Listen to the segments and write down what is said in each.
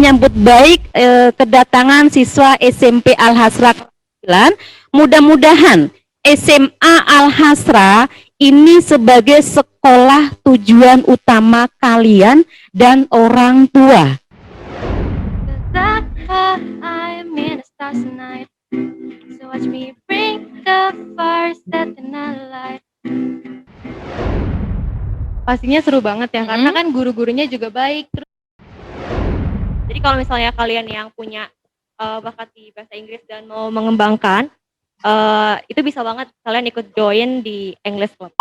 menyambut baik kedatangan siswa SMP Al-Hasra 9. Mudah-mudahan SMA Al-Hasra ini sebagai sekolah tujuan utama kalian dan orang tua. Pastinya seru banget ya, karena kan guru-gurunya juga baik. Jadi kalau misalnya kalian yang punya bakat di bahasa Inggris dan mau mengembangkan, itu bisa banget kalian ikut join di English Club.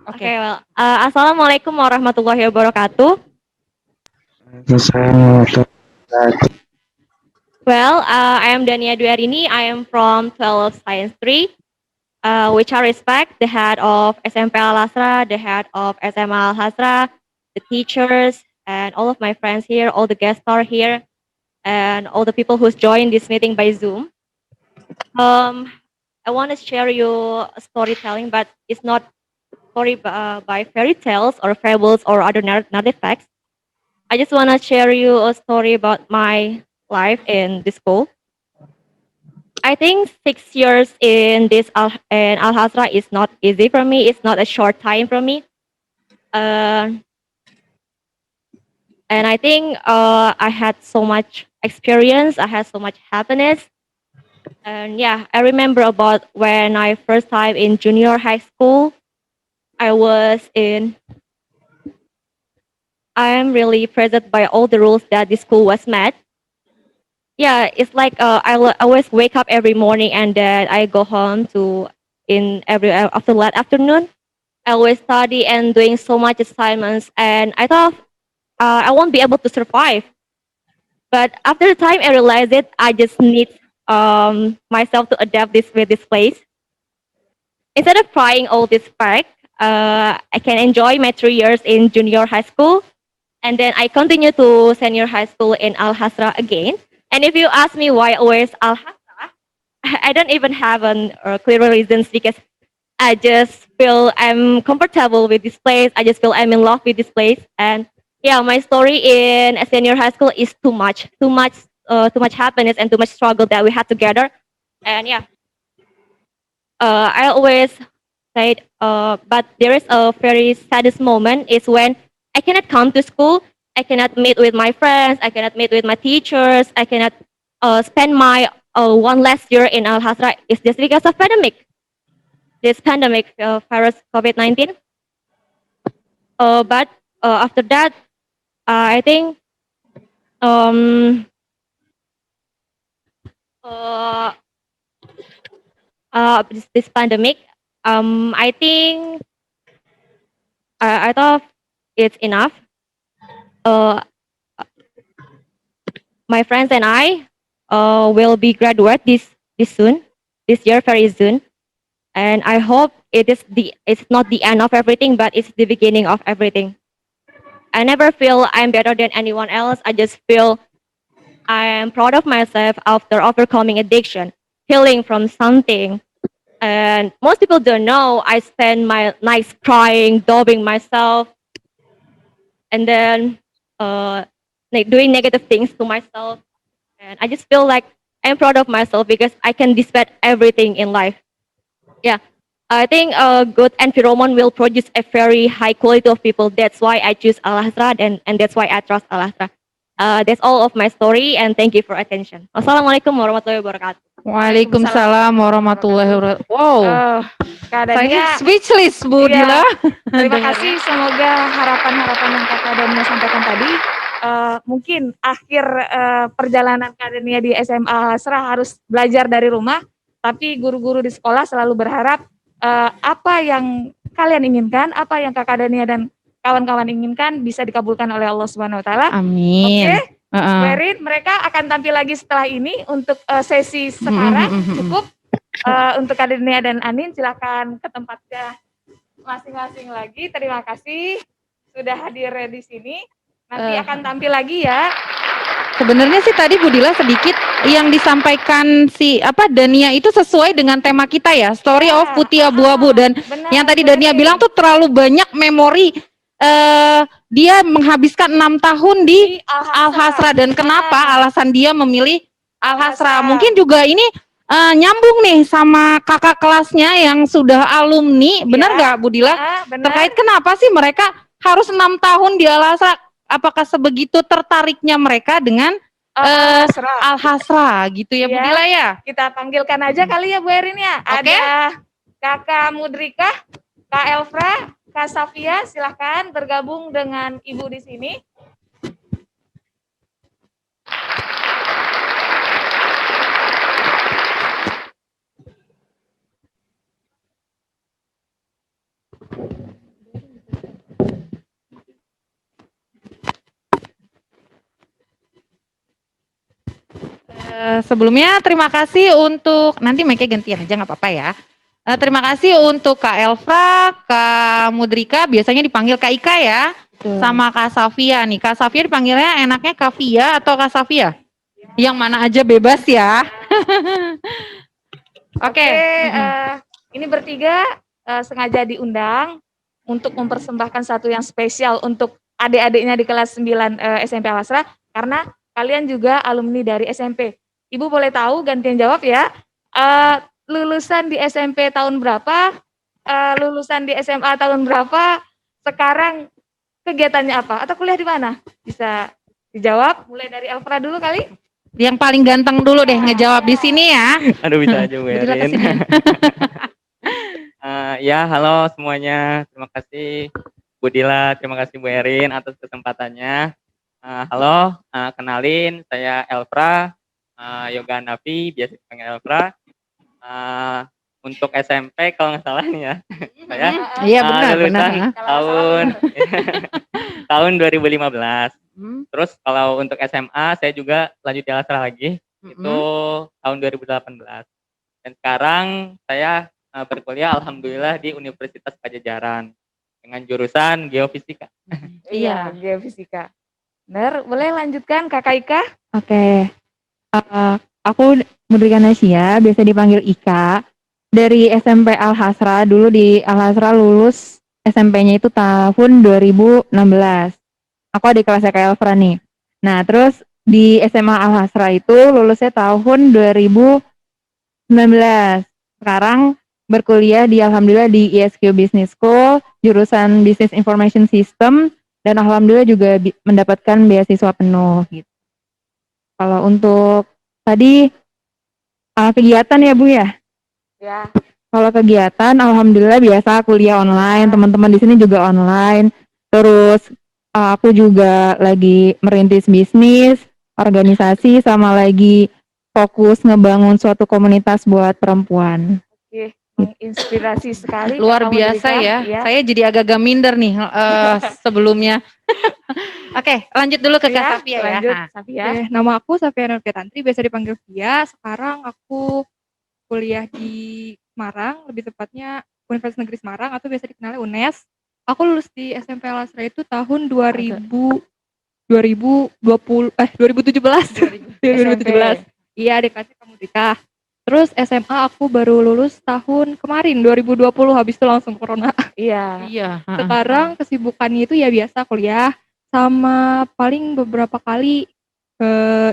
Oke, well, assalamualaikum warahmatullahi wabarakatuh. Well, I am Dania Duarini. I am from 12 Science 3, which I respect the head of SMP Al-Hasra, the head of SMA Al-Hasra, the teachers, and all of my friends here, all the guest stars here, and all the people who's joined this meeting by Zoom. I want to share you a storytelling, but it's not story by fairy tales or fables or other narrative facts. I just want to share you a story about my life in this school. I think 6 years in this Al-Hasra is not easy for me. It's not a short time for me. And I think I had so much experience. I had so much happiness. And yeah, I remember about when I first time in junior high school. I am really present by all the rules that the school was met. Yeah, it's like I always wake up every morning and then I go home to in every after that afternoon. I always study and doing so much assignments, and I thought I won't be able to survive. But after the time, I realized it. I just need myself to adapt this with this place. Instead of trying all this back, I can enjoy my 3 years in junior high school, and then I continue to senior high school in Al-Hasra again. And if you ask me why always Al-Hasra, I don't even have clear reasons, because I just feel I'm comfortable with this place. I just feel I'm in love with this place. And yeah, my story in senior high school is too much happiness and too much struggle that we had together. And yeah, I always said, but there is a very saddest moment is when I cannot come to school. I cannot meet with my friends. I cannot meet with my teachers. I cannot spend my one last year in Al-Hasra. It's just because of pandemic. This pandemic, virus COVID-19. But after that, I think this pandemic, I think I thought it's enough. My friends and I will be graduate this year very soon, and I hope it's not the end of everything, but it's the beginning of everything. I never feel I'm better than anyone else. I just feel I am proud of myself after overcoming addiction, healing from something. And most people don't know I spend my nights crying, doubting myself, and then doing negative things to myself. And I just feel like I'm proud of myself because I can dispel everything in life. Yeah, I think a good environment will produce a very high quality of people. That's why I choose Al-Hasra, and that's why I trust Al-Hasra. That's all of my story, and thank you for attention. Wassalamualaikum warahmatullahi wabarakatuh. Waalaikumsalam warahmatullahi wabarakatuh. Wow, Keadaannya saya speechless Bu Dila. Terima kasih, semoga harapan-harapan yang Kak Dania sampaikan tadi mungkin akhir perjalanan Kak Dania di SMA Al-Hasra harus belajar dari rumah, tapi guru-guru di sekolah selalu berharap apa yang kalian inginkan, apa yang Kak Dania dan kawan-kawan inginkan bisa dikabulkan oleh Allah Subhanahu wa taala. Amin. Oke. Merit, mereka akan tampil lagi setelah ini untuk sesi sekarang. Cukup untuk Kak Dania dan Anin, silakan ke tempatnya masing-masing lagi. Terima kasih sudah hadir di sini. Nanti akan tampil lagi ya. Sebenarnya sih tadi Budila sedikit yang disampaikan si Dania itu sesuai dengan tema kita ya, Story of Putih Abu-Abu, dan Benar, yang tadi Bu Dania Erin. bilang tuh terlalu banyak memori. Dia menghabiskan 6 tahun di Al-Hasra, dan kenapa alasan dia memilih Al-Hasra? Mungkin juga ini nyambung nih sama kakak kelasnya yang sudah alumni, benar nggak Budila? Benar. Terkait kenapa sih mereka harus 6 tahun di Al-Hasra? Apakah sebegitu tertariknya mereka dengan Al-Hasra. Al-Hasra gitu ya, Iya. Budila ya? Kita panggilkan aja kali ya Bu Erin ya. Oke. Ada Kakak Mudrika, Kak Elfra, Kak Safia, silahkan bergabung dengan Ibu di sini. Sebelumnya terima kasih untuk, nanti mic-nya gantian aja nggak apa-apa ya. Terima kasih untuk Kak Elfra, Kak Mudrika, biasanya dipanggil Kak Ika ya, sama Kak Safia nih. Kak Safia dipanggilnya enaknya Kak Fia atau Kak Safia? Yang mana aja bebas ya. Oke. Ini bertiga sengaja diundang untuk mempersembahkan satu yang spesial untuk adik-adiknya di kelas 9 SMP Al-Hasra, karena kalian juga alumni dari SMP. Ibu boleh tahu, gantian jawab ya. Lulusan di SMP tahun berapa? Lulusan di SMA tahun berapa? Sekarang kegiatannya apa? Atau kuliah di mana? Bisa dijawab. Mulai dari Elfra dulu kali. Yang paling ganteng dulu deh ngejawab di sini ya. Aduh, bisa aja Bu Budila Erin. kesini. Ya, halo semuanya. Terima kasih Budila, terima kasih Bu Erin atas kesempatannya. Halo, kenalin saya Elfra, Yoga Nafi, biasa dipanggil Elfra. Untuk SMP kalau nggak salah nih ya, saya Iya benar, lulusan benar. tahun 2015. Terus kalau untuk SMA saya juga lanjut di Al-Hasra lagi, itu tahun 2018. Dan sekarang saya berkuliah alhamdulillah di Universitas Pajajaran dengan jurusan Geofisika. Iya, Geofisika. Benar, boleh lanjutkan Kakak Ika? Oke. Aku Mudrika Nasya, biasa dipanggil Ika. Dari SMP Al-Hasra, dulu di Al-Hasra lulus SMP-nya itu tahun 2016. Aku adik kelasnya Kak Elfra nih. Nah, terus di SMA Al-Hasra itu lulusnya tahun 2019. Sekarang berkuliah di alhamdulillah di ISQ Business School, jurusan Business Information System, dan alhamdulillah juga mendapatkan beasiswa penuh gitu. Kalau untuk tadi kegiatan ya Bu ya? Ya. Kalau kegiatan alhamdulillah biasa kuliah online, teman-teman di sini juga online. Terus aku juga lagi merintis bisnis, organisasi, sama lagi fokus ngebangun suatu komunitas buat perempuan. Oke, menginspirasi sekali. Luar Kakak biasa Mudrika. ya. Saya jadi agak minder nih sebelumnya. Oke, lanjut dulu ke Kak Ya, Safia ya. lanjut, Nah, Safia. Oke, nama aku Safia Nurfia Tantri, biasa dipanggil Via. Sekarang aku kuliah di Semarang, lebih tepatnya Universitas Negeri Semarang atau biasa dikenal UNES. Aku lulus di SMP Al-Hasra itu tahun 2017. 2017. Iya, di kelasnya Kak Mudrika. Terus SMA aku baru lulus tahun kemarin 2020, habis itu langsung corona. Iya. iya. Sekarang kesibukannya itu ya biasa kuliah, sama paling beberapa kali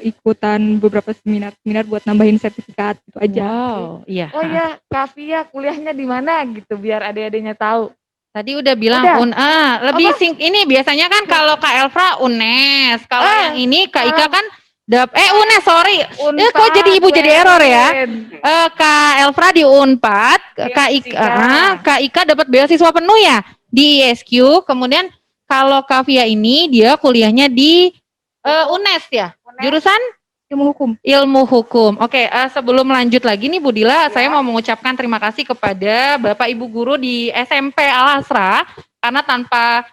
ikutan beberapa seminar buat nambahin sertifikat gitu aja. Wow, iya. Oh iya, Kak Fia kuliahnya di mana gitu biar adik-adiknya tahu. Tadi udah bilang Udah. lebih ini biasanya kan kalau Kak Elfra UNES, kalau yang ini Kak Ika kan UNES, sorry. Kok jadi ibu jadi error ya? Kak Elfra di Unpad, Kak Ika dapat beasiswa penuh ya di ISQ. Kemudian kalau Kak Fia ini dia kuliahnya di UNES ya, jurusan ilmu hukum. Oke, sebelum lanjut lagi nih Budila, saya mau mengucapkan terima kasih kepada Bapak Ibu guru di SMP Al-Hasra, karena tanpa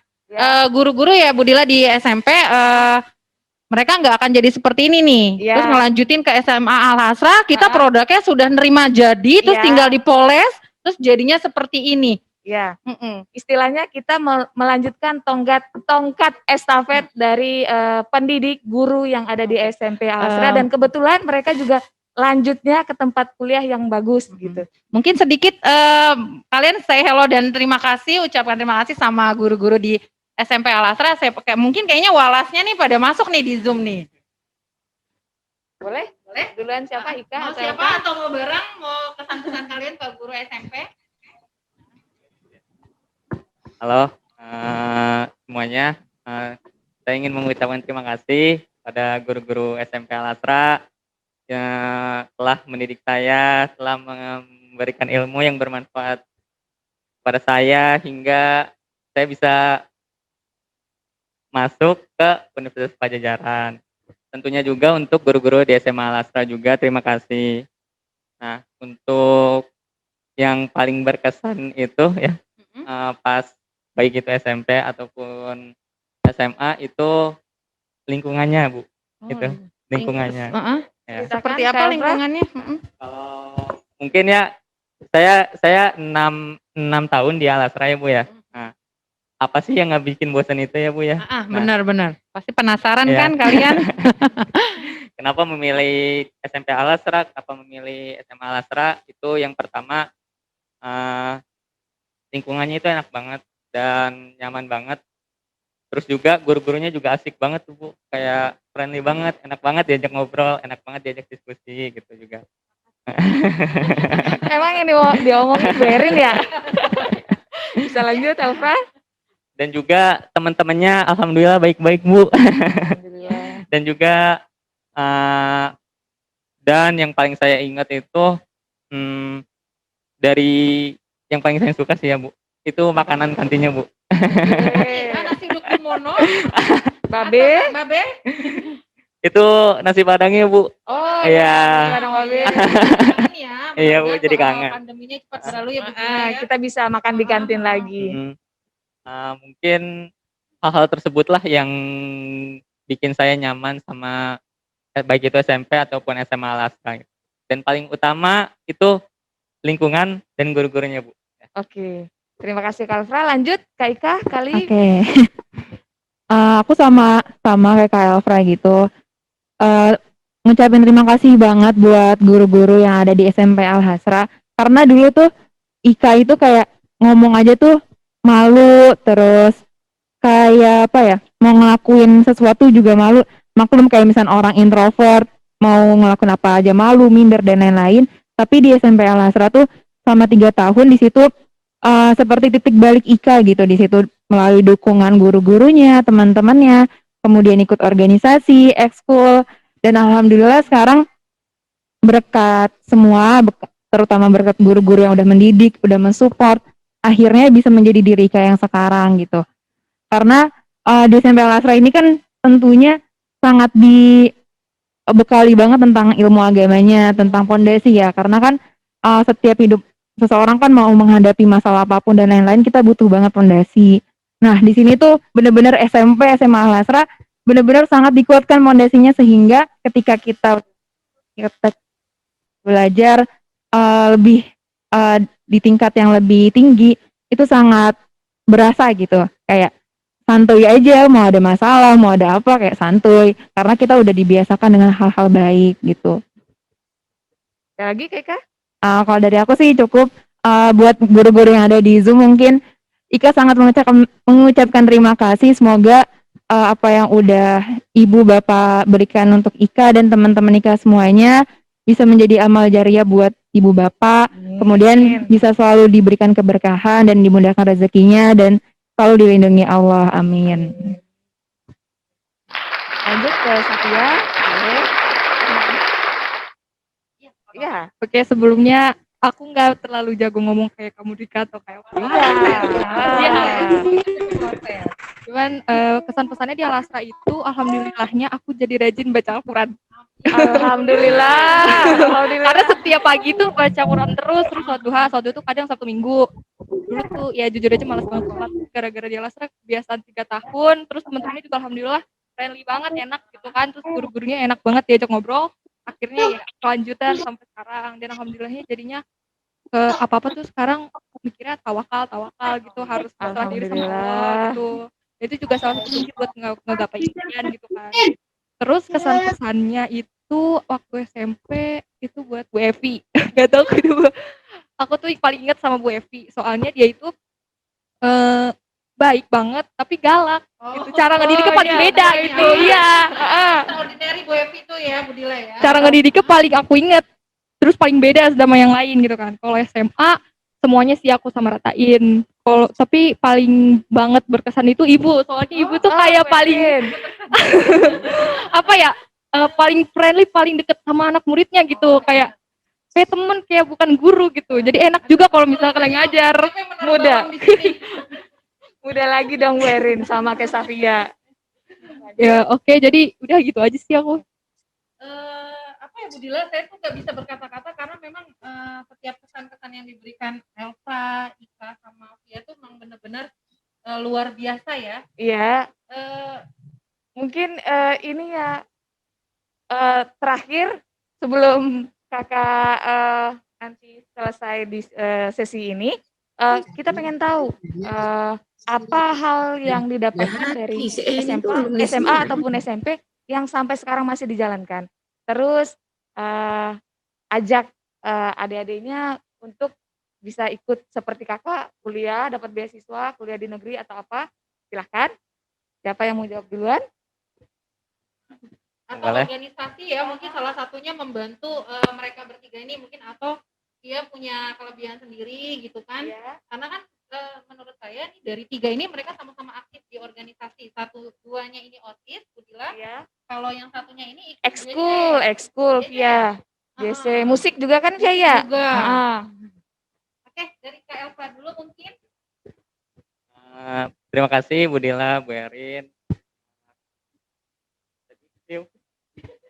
guru-guru ya Budila di SMP, mereka nggak akan jadi seperti ini nih. Terus ngelanjutin ke SMA Al-Hasra, kita produknya sudah nerima jadi, terus tinggal dipoles, terus jadinya seperti ini. Ya, Mm-mm. istilahnya kita melanjutkan tongkat estafet dari pendidik guru yang ada di SMP Al Asra, dan kebetulan mereka juga lanjutnya ke tempat kuliah yang bagus gitu. Mungkin sedikit kalian say hello dan terima kasih, ucapkan terima kasih sama guru-guru di SMP Al Asra. Saya pakai mungkin kayaknya walasnya nih pada masuk nih di Zoom nih. Boleh? Boleh? Duluan siapa, Ika Mau atau siapa Elva? atau mau bareng? Mau kesan-kesan kalian ke guru SMP? Halo semuanya. Saya ingin mengucapkan terima kasih pada guru-guru SMP Al Asra yang telah mendidik saya, telah memberikan ilmu yang bermanfaat pada saya hingga saya bisa masuk ke Universitas Pajajaran. Tentunya juga untuk guru-guru di SMA Al Asra juga terima kasih. Nah, untuk yang paling berkesan itu ya pas baik itu SMP ataupun SMA itu lingkungannya, Bu. Itu lingkungannya. Ya. Seperti apa lingkungannya? Kalau mungkin ya saya 6 tahun di Al Asra ya, Bu ya. Nah, apa sih yang nggak bikin bosan itu ya, Bu ya? Benar-benar. Pasti penasaran Iya. kan kalian? Kenapa memilih SMP Al Asra? Kenapa memilih SMA Al Asra? Itu yang pertama lingkungannya itu enak banget dan nyaman banget. Terus juga guru-gurunya juga asik banget tuh, Bu. Kayak friendly banget, enak banget diajak ngobrol, enak banget diajak diskusi gitu juga. Emang ini mau diomongin Berin ya? Bisa lanjut, Elva? Dan juga teman-temannya alhamdulillah baik-baik, Bu. Alhamdulillah. Dan juga dan yang paling saya ingat itu dari yang paling saya suka sih ya, Bu. Itu makanan kantinnya, Bu. Nasi uduk di Mono. Babe? Babe? Itu nasi padangnya, Bu. Oh Iya. nasi padang Babe. Iya, Bu, jadi kangen. Pandeminya cepat berlalu ya, Bu. Kita bisa makan di kantin lagi. Mungkin hal-hal tersebutlah yang bikin saya nyaman sama baik itu SMP ataupun SMA Al Asra. Dan paling utama itu lingkungan dan guru-gurunya, Bu. Oke. Terima kasih Kak Elfra. Lanjut Kak Ika kali. Oke. Aku sama kayak Kak Elfra gitu. Ngucapin terima kasih banget buat guru-guru yang ada di SMP Al Hasra. Karena dulu tuh Ika itu kayak ngomong aja tuh malu, terus kayak apa ya, mau ngelakuin sesuatu juga malu. Maklum kayak misalnya orang introvert mau ngelakuin apa aja malu, minder dan lain-lain. Tapi di SMP Al Hasra tuh selama 3 tahun di situ seperti titik balik Ika gitu di situ, melalui dukungan guru-gurunya, teman-temannya, kemudian ikut organisasi, ekskul, dan alhamdulillah sekarang berkat semua, terutama berkat guru-guru yang udah mendidik, udah mensupport, akhirnya bisa menjadi diri Ika yang sekarang gitu. Karena di SMP Al Asra ini kan tentunya sangat dibekali banget tentang ilmu agamanya, tentang pondasi ya. Karena kan setiap hidup seseorang kan mau menghadapi masalah apapun dan lain-lain, kita butuh banget pondasi. Nah, di sini tuh benar-benar SMP, SMA Al Asra benar-benar sangat dikuatkan pondasinya, sehingga ketika kita belajar lebih di tingkat yang lebih tinggi, itu sangat berasa gitu. Kayak santuy aja, mau ada masalah, mau ada apa, kayak santuy. Karena kita udah dibiasakan dengan hal-hal baik gitu. Ada lagi Kak Ika? Kalau dari aku sih cukup. Buat guru-guru yang ada di Zoom, mungkin Ika sangat mengucapkan terima kasih. Semoga apa yang udah Ibu Bapak berikan untuk Ika dan teman-teman Ika semuanya bisa menjadi amal jariah buat Ibu Bapak. Kemudian bisa selalu diberikan keberkahan dan dimudahkan rezekinya dan selalu dilindungi Allah. Amin. Lanjut ke Satya. Iya. Oke, sebelumnya aku nggak terlalu jago ngomong kayak kamu Dika atau kayak cuman kesan-pesannya di Al Asra itu alhamdulillahnya aku jadi rajin baca Al-Quran. Alhamdulillah. Karena setiap pagi tuh baca Quran terus sholat duha itu kadang Sabtu Minggu. Dulu tuh ya jujur aja malas banget sholat, gara-gara di Al Asra kebiasaan 3 tahun, terus teman-temannya juga alhamdulillah friendly banget, enak gitu kan, terus guru-gurunya enak banget diajak ngobrol. Akhirnya ya kelanjutan sampai sekarang, dan alhamdulillahnya jadinya ke apa-apa tuh sekarang mikirnya tawakal tawakal gitu, harus pasrah diri sama Allah Alhamdulillah. gitu. Itu juga salah satu kunci buat ngegapai impian gitu kan. Terus kesan-kesannya itu waktu SMP itu buat Bu Evi. Gak tau kenapa. Aku tuh paling inget sama Bu Evi, soalnya dia itu baik banget tapi galak gitu. Cara ngedidiknya paling beda gitu. Iya. Extraordinary Bu Evi itu ya, Bu Dila ya. Cara ngedidiknya paling aku inget. Terus paling beda sama yang lain gitu kan. Kalau SMA semuanya sih aku sama ratain. Kalau tapi paling banget berkesan itu ibu. Soalnya ibu tuh kayak paling apa ya? Paling friendly, paling deket sama anak muridnya gitu. Kayak temen, kayak bukan guru gitu. Jadi enak juga kalau misalkan lagi ngajar. Mudah. Mudah lagi dong Bu Erin sama kayak Safia. Ya oke, jadi udah gitu aja sih aku. Apa ya Bu Dila, saya tuh nggak bisa berkata-kata karena memang setiap kesan-kesan yang diberikan Elsa, Ika, sama Fia tuh memang benar-benar luar biasa ya. Iya, Eh, mungkin ini ya terakhir sebelum kakak nanti selesai di sesi ini, kita pengen tahu apa hal yang didapatkan dari SMA ataupun SMP yang sampai sekarang masih dijalankan. Terus ajak adik-adiknya untuk bisa ikut seperti kakak kuliah, dapat beasiswa, kuliah di negeri atau apa. Silahkan. Siapa yang mau jawab duluan? atau Boleh. organisasi ya, mungkin salah satunya membantu mereka bertiga ini mungkin, atau dia punya kelebihan sendiri gitu kan. Iya. Karena kan menurut saya nih dari tiga ini mereka sama-sama aktif di organisasi. Satu duanya ini OSIS, Bu Dila. Iya. Kalau yang satunya ini ikut Ekskul, Via. JC musik juga kan Via ya? juga. Ah. Oke, dari Kak Elva dulu mungkin. Terima kasih Bu Dila, Bu Erin.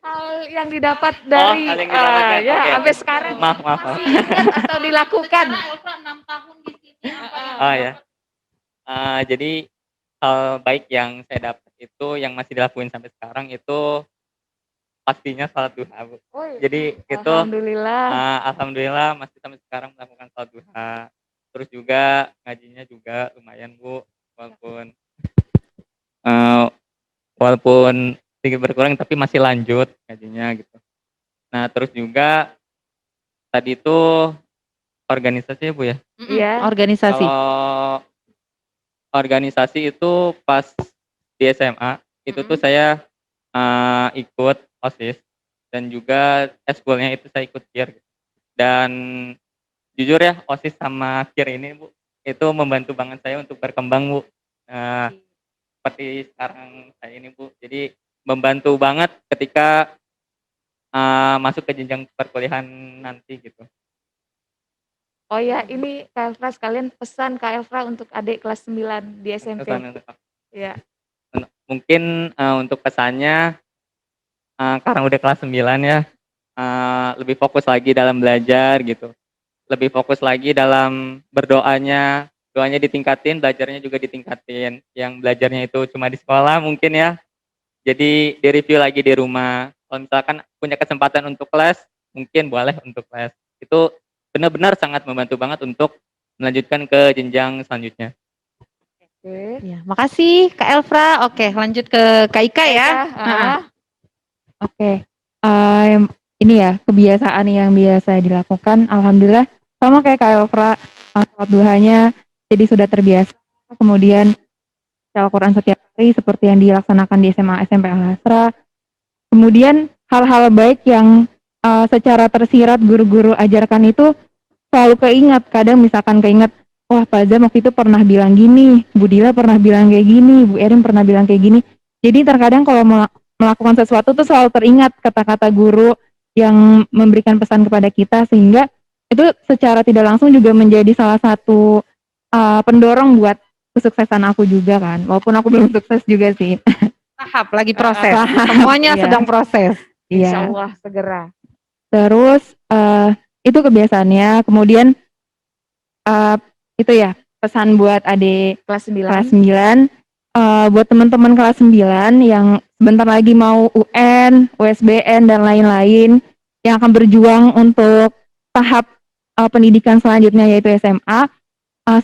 Hal yang didapat dari hal yang didapatkan. ya Oke. sampai sekarang Maaf. masih ingat atau dilakukan. Karena Elva 6 tahun di sini apa yang Oh, ya. dapat? Jadi hal baik yang saya dapat itu yang masih dilakuin sampai sekarang itu pastinya sholat duha, Bu. Oh, iya. Jadi itu Alhamdulillah. alhamdulillah masih sampai sekarang melakukan sholat duha. Terus juga ngajinya juga lumayan, Bu, walaupun sedikit berkurang tapi masih lanjut ngajinya gitu. Nah, terus juga tadi itu organisasi ya, Bu ya. Iya. Organisasi. Kalau organisasi itu pas di SMA itu tuh saya ikut OSIS dan juga eskulnya itu saya ikut KIR. Dan jujur ya, OSIS sama KIR ini, Bu, itu membantu banget saya untuk berkembang, Bu. Seperti sekarang saya ini, Bu. Jadi membantu banget ketika masuk ke jenjang perkuliahan nanti gitu. Oh ya, ini Kak Elfra sekalian pesan Kak Elfra untuk adik kelas 9 di SMP. Iya. Mungkin untuk pesannya karena udah kelas 9 ya, lebih fokus lagi dalam belajar gitu. Lebih fokus lagi dalam berdoanya, doanya ditingkatin, belajarnya juga ditingkatin. Yang belajarnya itu cuma di sekolah mungkin ya. Jadi direview lagi di rumah. Kalau misalkan punya kesempatan untuk les, mungkin boleh untuk les. Itu benar-benar sangat membantu banget untuk melanjutkan ke jenjang selanjutnya. Oke. Ya, makasih Kak Elfra. Oke, lanjut ke Kak Ika ya. Oke, ini ya kebiasaan yang biasa dilakukan. Alhamdulillah sama kayak Kak Elfra, sholat duhanya jadi sudah terbiasa. Kemudian baca Al-Quran setiap hari seperti yang dilaksanakan di SMA SMP Al-Hasra. Kemudian hal-hal baik yang secara tersirat guru-guru ajarkan itu selalu keingat. Kadang misalkan keingat, wah Pak Azam waktu itu pernah bilang gini, Bu Dila pernah bilang kayak gini, Bu Erin pernah bilang kayak gini. Jadi terkadang kalau melakukan sesuatu tuh selalu teringat kata-kata guru yang memberikan pesan kepada kita, sehingga itu secara tidak langsung juga menjadi salah satu pendorong buat kesuksesan aku juga kan, walaupun aku belum sukses juga sih. Tahap lagi proses. Tahap, Semuanya iya. sedang proses. Insya Iya. Allah segera. Terus itu kebiasaannya. Kemudian itu ya pesan buat adik Kelas 9. kelas 9, buat teman-teman kelas 9 yang sebentar lagi mau UN, USBN dan lain-lain yang akan berjuang untuk tahap pendidikan selanjutnya yaitu SMA,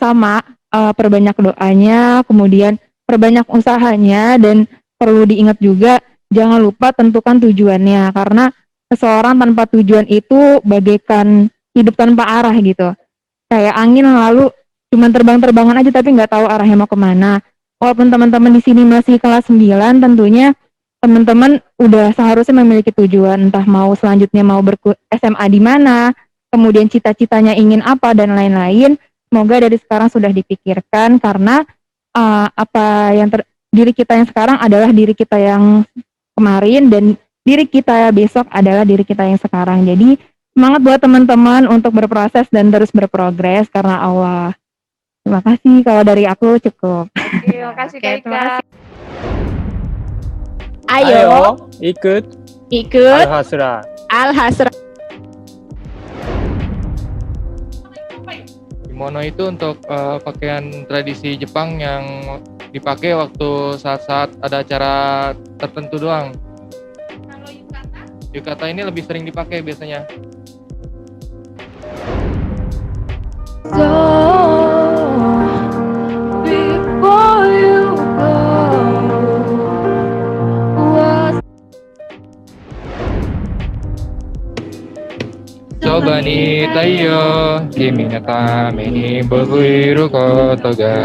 sama perbanyak doanya, kemudian perbanyak usahanya, dan perlu diingat juga jangan lupa tentukan tujuannya, karena seseorang tanpa tujuan itu bagaikan hidup tanpa arah gitu. Kayak angin lalu cuman terbang-terbangan aja tapi nggak tahu arahnya mau kemana. Walaupun teman-teman di sini masih kelas 9, tentunya teman-teman udah seharusnya memiliki tujuan, entah mau selanjutnya mau SMA di mana, kemudian cita-citanya ingin apa dan lain-lain. Semoga dari sekarang sudah dipikirkan, karena apa yang diri kita yang sekarang adalah diri kita yang kemarin, dan diri kita besok adalah diri kita yang sekarang. Jadi semangat buat teman-teman untuk berproses dan terus berprogres karena Allah. Terima kasih, kalau dari aku cukup. Terima kasih Kak Ika. Ayo ikut Al-Hasra. Al-Hasra. Kimono itu untuk pakaian tradisi Jepang yang dipakai waktu saat-saat ada acara tertentu doang. Kalau yukata? Yukata ini lebih sering dipakai biasanya. Soba ni taiyo, kimi no tame ni bokuiru koto ga